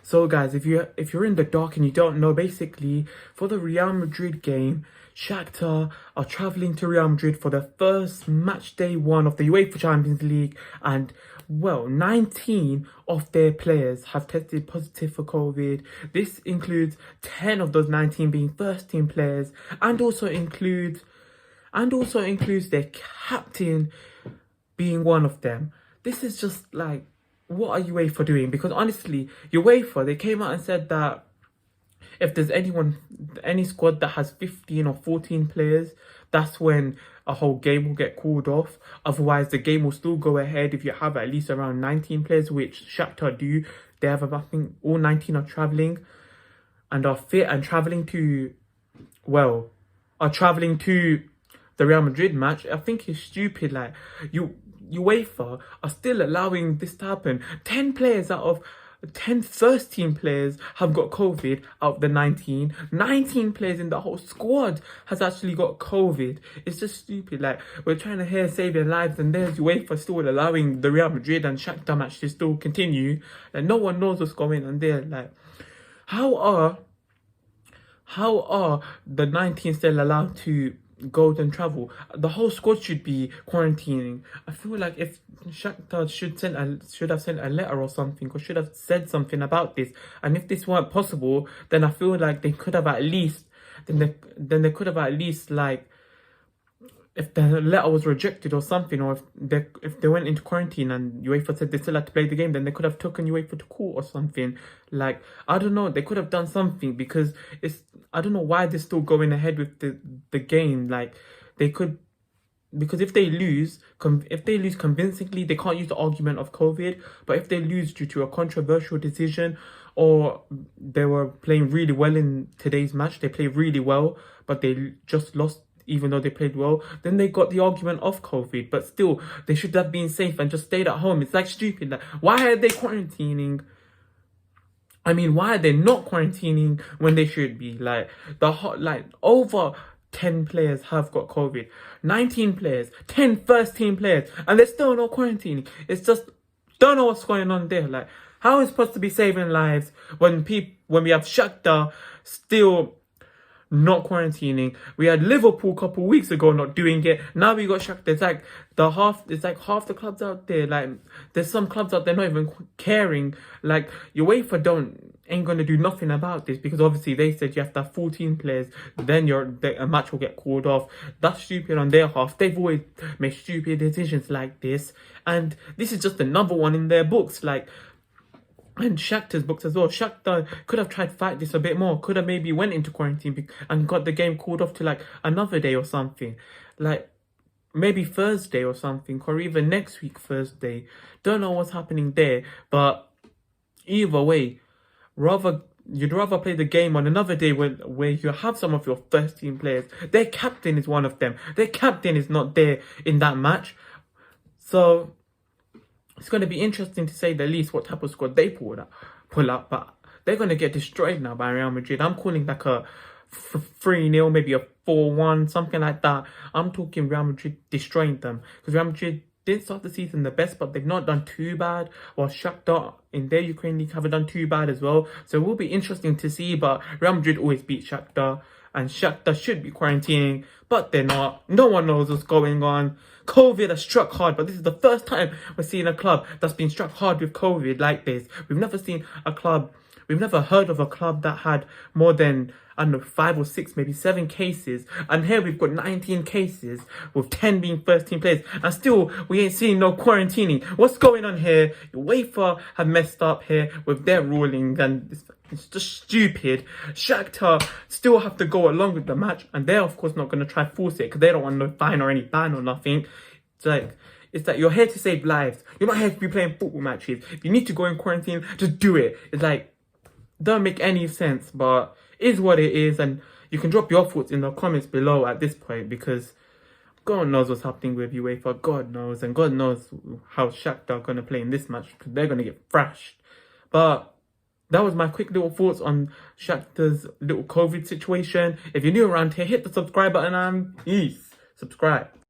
So guys, if you're in the dark and you don't know, basically for the Real Madrid game, Shaktar are travelling to Real Madrid for the first match day one of the UEFA Champions League, and well, 19 of their players have tested positive for COVID. This includes 10 of those 19 being first team players, and also includes their captain being one of them. This is just like, what are UEFA doing? Because honestly, UEFA, they came out and said that if there's any squad that has 15 or 14 players, that's when a whole game will get called off. Otherwise, the game will still go ahead if you have at least around 19 players, which Shakhtar do. They have, I think, all 19 are travelling and are fit and travelling to the Real Madrid match. I think it's stupid. Like, UEFA are still allowing this to happen. 10 players out of 10 first team players have got COVID out of the 19. 19 players in the whole squad has actually got COVID. It's just stupid. Like, we're trying to save their lives, and there's UEFA still allowing the Real Madrid and Shakhtar match to still continue. And no one knows what's going on there. Like, how are the 19 still allowed to go and travel? The whole squad should be quarantining. I feel like if Shakhtar should have sent a letter or something, or should have said something about this. And if this weren't possible, then I feel like they could have at least like, if the letter was rejected or something, or if they went into quarantine and UEFA said they still had to play the game, then they could have taken UEFA to court or something. Like, I don't know, they could have done something, because I don't know why they're still going ahead with the game. Like, they could, because if they lose convincingly, they can't use the argument of COVID. But if they lose due to a controversial decision, or they were playing really well in today's match, they played really well, but they just lost even though they played well, then they got the argument of COVID. But still, they should have been safe and just stayed at home. It's like stupid. Like, why are they quarantining? I mean, why are they not quarantining when they should be? Like, over 10 players have got COVID. 19 players, 10 first team players, and they're still not quarantining. It's just, don't know what's going on there. Like, how is it supposed to be saving lives when we have Shaktar still not quarantining? We had Liverpool a couple of weeks ago not doing it. Now we got Shaktar. It's like half the clubs out there. Like, there's some clubs out there not even caring. Like, UEFA ain't gonna do nothing about this, because obviously they said you have to have 14 players, then a match will get called off. That's stupid on their half. They've always made stupid decisions like this, and this is just another one in their books. Like, and Shakhtar's books as well. Shakhtar could have tried to fight this a bit more. Could have maybe went into quarantine and got the game called off to like another day or something. Like, maybe Thursday or something, or even next week Thursday. Don't know what's happening there. But either way, you'd rather play the game on another day where you have some of your first team players. Their captain is one of them. Their captain is not there in that match. So it's going to be interesting, to say the least, what type of squad they pull up. But they're going to get destroyed now by Real Madrid. I'm calling like a 3-0, maybe a 4-1, something like that. I'm talking Real Madrid destroying them. Because Real Madrid didn't start the season the best, but they've not done too bad. While Shakhtar in their Ukraine league haven't done too bad as well. So it will be interesting to see. But Real Madrid always beat Shakhtar, and Shakhtar should be quarantining, but they're not. No one knows what's going on. COVID has struck hard, but this is the first time we're seeing a club that's been struck hard with COVID like this. We've never heard of a club that had more than, I don't know, 5 or 6, maybe 7 cases. And here we've got 19 cases, with 10 being first team players. And still, we ain't seeing no quarantining. What's going on here? UEFA have messed up here with their ruling, and it's just stupid. Shakhtar still have to go along with the match, and they're of course not going to try to force it, because they don't want no fine or any ban or nothing. It's like you're here to save lives. You're not here to be playing football matches. If you need to go in quarantine, just do it. It's like, don't make any sense, but it is what it is. And you can drop your thoughts in the comments below at this point, because God knows what's happening with UEFA. God knows, and God knows how Shakhtar are going to play in this match, because they're going to get thrashed. But that was my quick little thoughts on Shakhtar's little COVID situation. If you're new around here, hit the subscribe button and peace. Subscribe.